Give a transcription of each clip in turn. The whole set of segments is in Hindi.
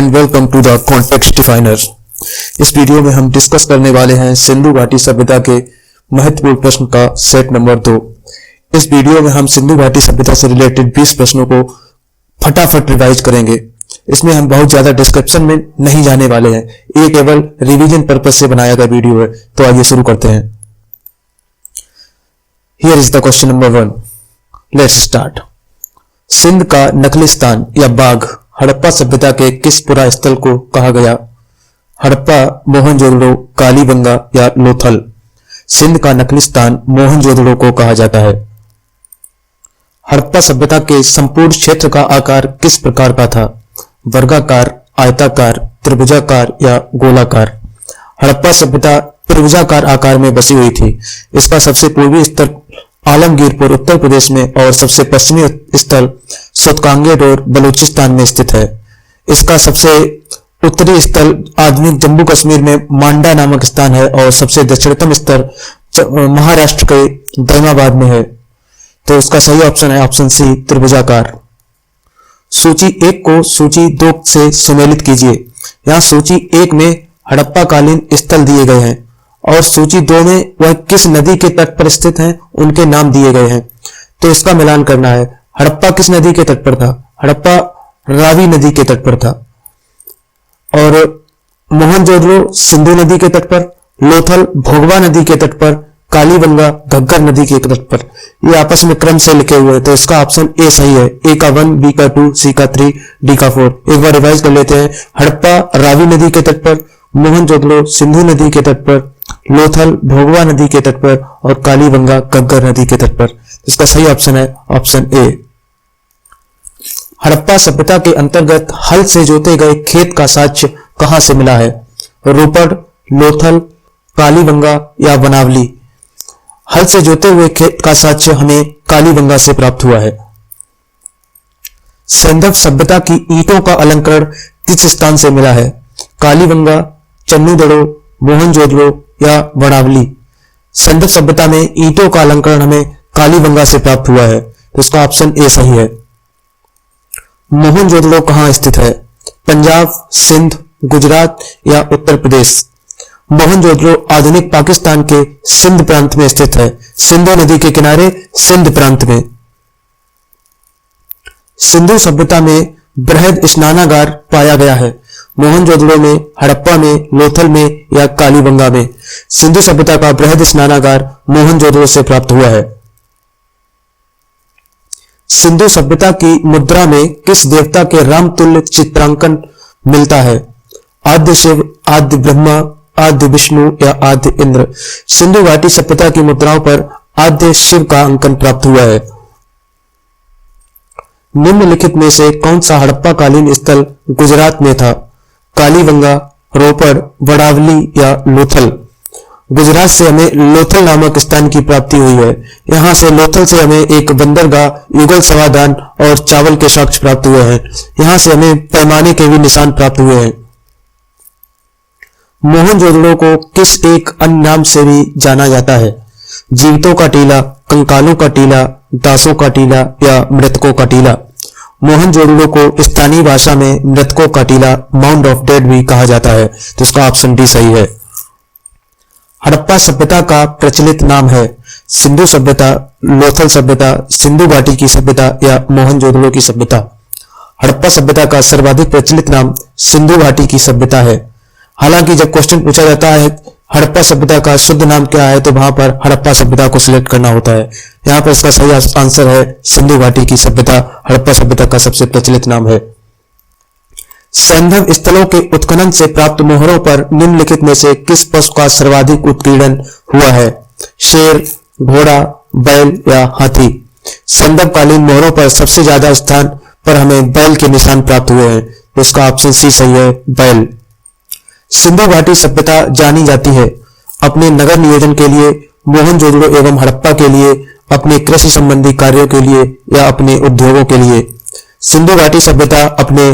And welcome to the context definer. इस वीडियो में हम डिस्कस करने वाले हैं सिंधु घाटी सभ्यता के महत्वपूर्ण प्रश्न का सेट नंबर 2। इस वीडियो में हम सिंधु घाटी सभ्यता से रिलेटेड 20 प्रश्नों को फटाफट रिवाइज करेंगे। इसमें हम बहुत ज्यादा डिस्क्रिप्शन में नहीं जाने वाले हैं, ये केवल रिवीजन पर्पज से बनाया गया वीडियो है। तो आइए शुरू करते हैं। Here is the question number 1। Let's start. Sindh का नकलिस्तान या बाघ हड़प्पा सभ्यता के किस पुरा स्थल को कहा गया? हड़प्पा, मोहनजोदड़ो, कालीबंगा या लोथल? सिंध का नकलिस्तान मोहनजोदड़ो को कहा जाता है। हड़प्पा सभ्यता के संपूर्ण क्षेत्र का आकार किस प्रकार का था? वर्गाकार, आयताकार, त्रिभुजाकार या गोलाकार? हड़प्पा सभ्यता त्रिभुजाकार आकार में बसी हुई थी। इसका सबसे पूर्वी स्तर आलमगीरपुर उत्तर प्रदेश में और सबसे पश्चिमी स्थल सुतकांगेट और बलूचिस्तान में स्थित है। इसका सबसे उत्तरी स्थल आधुनिक जम्मू कश्मीर में मांडा नामक स्थान है और सबसे दक्षिणतम स्थल महाराष्ट्र के दौमाबाद में है। तो इसका सही ऑप्शन है ऑप्शन सी, त्रिभुजाकार। सूची 1 को सूची 2 से सुमेलित कीजिए। यहाँ सूची 1 में हड़प्पा कालीन स्थल दिए गए हैं और सूची 2 में वह किस नदी के तट पर स्थित हैं उनके नाम दिए गए हैं। तो इसका मिलान करना है। हड़प्पा किस नदी के तट पर था? हड़प्पा रावी नदी के तट पर था। और मोहनजोदड़ो सिंधु नदी के तट पर, लोथल भोगवा नदी के तट पर, कालीबंगा घग्गर नदी के तट पर। ये आपस में क्रम से लिखे हुए हैं। तो इसका ऑप्शन ए सही है। ए का 1, बी का 2, सी का 3, डी का 4। एक बार रिवाइज कर लेते हैं। हड़प्पा रावी नदी के तट पर, मोहनजोदड़ो सिंधु नदी के तट पर, लोथल भोगवा नदी के तट पर और कालीबंगा घग्गर नदी के तट पर। इसका सही ऑप्शन है ऑप्शन ए। हड़प्पा सभ्यता के अंतर्गत हल से जोते गए खेत का साक्ष्य कहां से मिला है? रोपड़, लोथल, कालीबंगा या बनावली? हल से जोते हुए खेत का साक्ष्य हमें कालीबंगा से प्राप्त हुआ है। सिंधव सभ्यता की ईंटों का अलंकरण किस स्थान से मिला है? कालीबंगा, चन्नूदड़ो, मोहनजोदड़ो या बनावली? सिंधव सभ्यता में ईंटों का अलंकरण हमें कालीबंगा से प्राप्त हुआ है। तो इसका ऑप्शन ए सही है। मोहनजोदड़ो कहां स्थित है? पंजाब, सिंध, गुजरात या उत्तर प्रदेश? मोहनजोदड़ो आधुनिक पाकिस्तान के सिंध प्रांत में स्थित है। सिंधु नदी के किनारे सिंध प्रांत में। सिंधु सभ्यता में बृहद स्नानागार पाया गया है। मोहनजोदड़ो में, हड़प्पा में, लोथल में या कालीबंगा में? सिंधु सभ्यता का बृहद स्नानागार मोहनजोदड़ो से प्राप्त हुआ है। सिंधु सभ्यता की मुद्रा में किस देवता के रामतुल्य चित्रांकन मिलता है? आद्य शिव, आद्य ब्रह्मा, आद्य विष्णु या आद्य इंद्र? सिंधु घाटी सभ्यता की मुद्राओं पर आद्य शिव का अंकन प्राप्त हुआ है। निम्नलिखित में से कौन सा हड़प्पा कालीन स्थल गुजरात में था? कालीबंगा, रोपड़, बनावली या लोथल? गुजरात से हमें लोथल नामक स्थान की प्राप्ति हुई है। यहां से लोथल से हमें एक बंदरगाह, युगल समाधान और चावल के साक्ष्य प्राप्त हुए हैं। यहां से हमें पैमाने के भी निशान प्राप्त हुए हैं। मोहनजोदड़ो को किस एक अन्य नाम से भी जाना जाता है? जीवितों का टीला, कंकालों का टीला, दासों का टीला या मृतकों का टीला? मोहनजोदड़ो को स्थानीय भाषा में मृतकों का टीला, माउंड ऑफ डेड भी कहा जाता है। तो इसका ऑप्शन डी सही है। हड़प्पा सभ्यता का प्रचलित नाम है? सिंधु सभ्यता, लोथल सभ्यता, सिंधु घाटी की सभ्यता या मोहनजोदड़ो की सभ्यता? हड़प्पा सभ्यता का सर्वाधिक प्रचलित नाम सिंधु घाटी की सभ्यता है। हालांकि जब क्वेश्चन पूछा जाता है हड़प्पा सभ्यता का शुद्ध नाम क्या है, तो वहां पर हड़प्पा सभ्यता को सिलेक्ट करना होता है। यहाँ पर इसका सही आंसर है सिंधु घाटी की सभ्यता हड़प्पा सभ्यता का सबसे प्रचलित नाम है। सैंधव स्थलों के उत्खनन से प्राप्त मोहरों पर निम्नलिखित में से किस पशु का सर्वाधिक उत्कीर्णन हुआ है? शेर, घोड़ा, बैल या हाथी? सैंधव कालीन मोहरों पर सबसे ज्यादा स्थान पर हमें बैल के निशान प्राप्त हुए हैं। तो इसका ऑप्शन सी सही है, बैल। सिंधु घाटी सभ्यता जानी जाती है अपने नगर नियोजन के लिए, मोहनजोदड़ो एवं हड़प्पा के लिए अपने कृषि संबंधी कार्यों के लिए या अपने उद्योगों के लिए? सिंधु घाटी सभ्यता अपने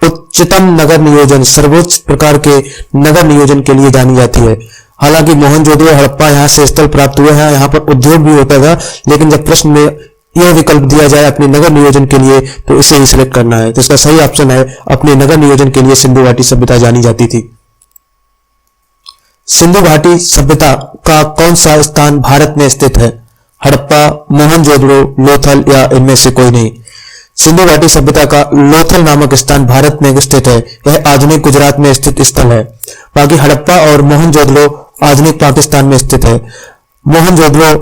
उच्चतम नगर नियोजन, सर्वोच्च प्रकार के नगर नियोजन के लिए जानी जाती है। हालांकि मोहनजोदड़ो, हड़प्पा यहाँ से स्थल प्राप्त हुए हैं, यहाँ पर उद्योग भी होता था, लेकिन जब प्रश्न में यह विकल्प दिया जाए अपने नगर नियोजन के लिए तो इसे ही सिलेक्ट करना है। तो इसका सही ऑप्शन है, अपने नगर नियोजन के लिए सिंधु घाटी सभ्यता जानी जाती थी। सिंधु घाटी सभ्यता का कौन सा स्थान भारत में स्थित है? हड़प्पा, मोहनजोदड़ो, लोथल या इनमें से कोई नहीं। सिंधु घाटी सभ्यता का लोथल नामक स्थान भारत में स्थित है। यह आधुनिक गुजरात में स्थित स्थल है। बाकी हड़प्पा और मोहनजोदड़ो आधुनिक पाकिस्तान में स्थित है। मोहनजोदड़ो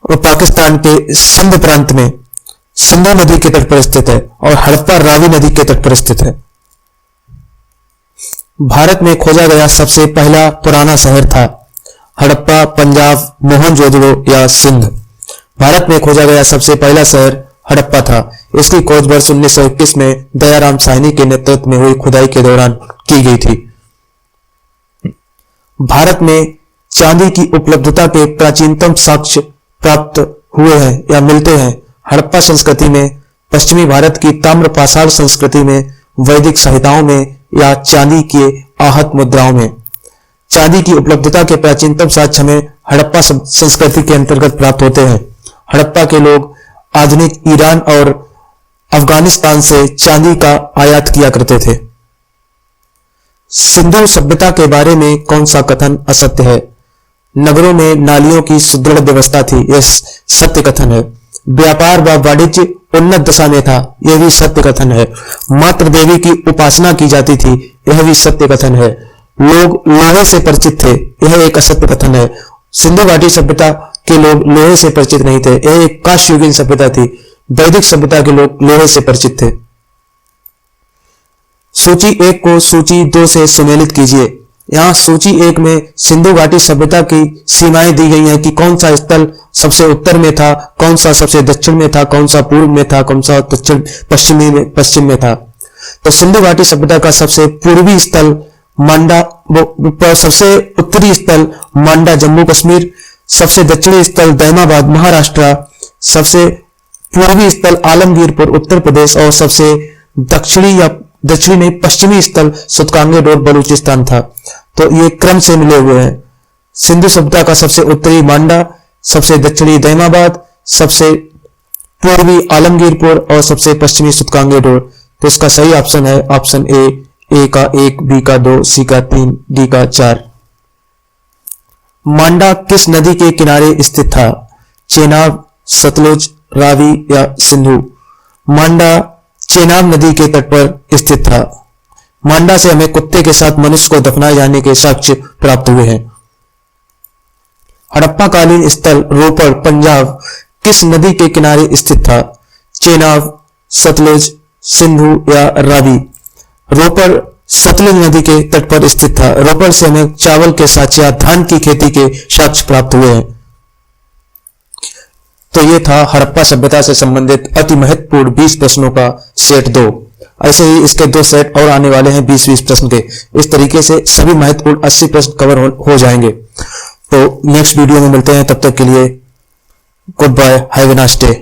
पाकिस्तान के सिंध प्रांत में सिंधु नदी के तट पर स्थित है और हड़प्पा रावी नदी के तट पर स्थित है। भारत में खोजा गया सबसे पहला पुराना शहर था? हड़प्पा, पंजाब, मोहनजोदड़ो या सिंध। भारत में खोजा गया सबसे पहला शहर हड़प्पा था। इसकी खोज वर्ष 1921 में दयाराम साहनी के नेतृत्व में हुई खुदाई के दौरान की गई थी। भारत में चांदी की उपलब्धता के प्राचीनतम साक्ष्य प्राप्त हुए हैं या मिलते हैं हड़प्पा संस्कृति में, पश्चिमी भारत की ताम्र पाषाण संस्कृति में, वैदिक संहिताओं में या चांदी के आहत मुद्राओं में। चांदी की उपलब्धता के प्राचीनतम साक्ष्य हमें हड़प्पा संस्कृति के अंतर्गत प्राप्त होते हैं। हड़प्पा के लोग आधुनिक ईरान और अफगानिस्तान से चांदी का आयात किया करते थे। सिंधु सभ्यता के बारे में कौन सा कथन असत्य है? नगरों में नालियों की सुदृढ़ व्यवस्था थी, यह सत्य कथन है। व्यापार व वाणिज्य उन्नत दशा में था, यह भी सत्य कथन है। मातृ देवी की उपासना की जाती थी, यह भी सत्य कथन है। लोग लोहे से परिचित थे, यह एक असत्य कथन है। सिंधु घाटी सभ्यता के लोग लोहे से परिचित नहीं थे, यह एक कांस्ययुगीन सभ्यता थी। वैदिक सभ्यता के लोग लोहे से परिचित थे। सूची 1 को सूची 2 से सुमेलित कीजिए। यहाँ सूची 1 में सिंधु घाटी सभ्यता की सीमाएं दी गई हैं कि कौन सा स्थल सबसे उत्तर में था, कौन सा सबसे दक्षिण में था, कौन सा पूर्व में था, कौन सा दक्षिण पश्चिम में था। तो सिंधु घाटी सभ्यता का सबसे पूर्वी स्थल मांडा, सबसे उत्तरी स्थल मांडा जम्मू कश्मीर, सबसे दक्षिणी स्थल दैमाबाद महाराष्ट्र, सबसे पूर्वी स्थल आलमगीरपुर उत्तर प्रदेश और सबसे दक्षिणी नहीं पश्चिमी स्थल सुतकांगेडोर बलूचिस्तान था। तो ये क्रम से मिले हुए हैं। सिंधु सभ्यता का सबसे उत्तरी मांडा, सबसे दक्षिणी दैमाबाद, सबसे पूर्वी आलमगीरपुर और सबसे पश्चिमी सुतकांगेडोर। तो इसका सही ऑप्शन है ऑप्शन ए का 1, बी का 2, सी का 3, डी का 4। मांडा किस नदी के किनारे स्थित था? चेनाब, सतलुज, रावी या सिंधु? मांडा चेनाब नदी के तट पर स्थित था। मांडा से हमें कुत्ते के साथ मनुष्य को दफनाए जाने के साक्ष्य प्राप्त हुए हैं। हड़प्पा कालीन स्थल रोपड़ पंजाब किस नदी के किनारे स्थित था? चेनाब, सतलुज, सिंधु या रावी? रोपड़ सतलुज नदी के तट पर स्थित था। रोपड़ से हमें चावल के साक्ष्य या धान की खेती के साक्ष्य प्राप्त हुए हैं। तो ये था हड़प्पा सभ्यता से संबंधित अति महत्वपूर्ण 20 प्रश्नों का सेट 2। ऐसे ही इसके 2 सेट और आने वाले हैं 20-20 प्रश्न के। इस तरीके से सभी महत्वपूर्ण 80 प्रश्न कवर हो जाएंगे। तो नेक्स्ट वीडियो में मिलते हैं, तब तक के लिए goodbye, have a nice day.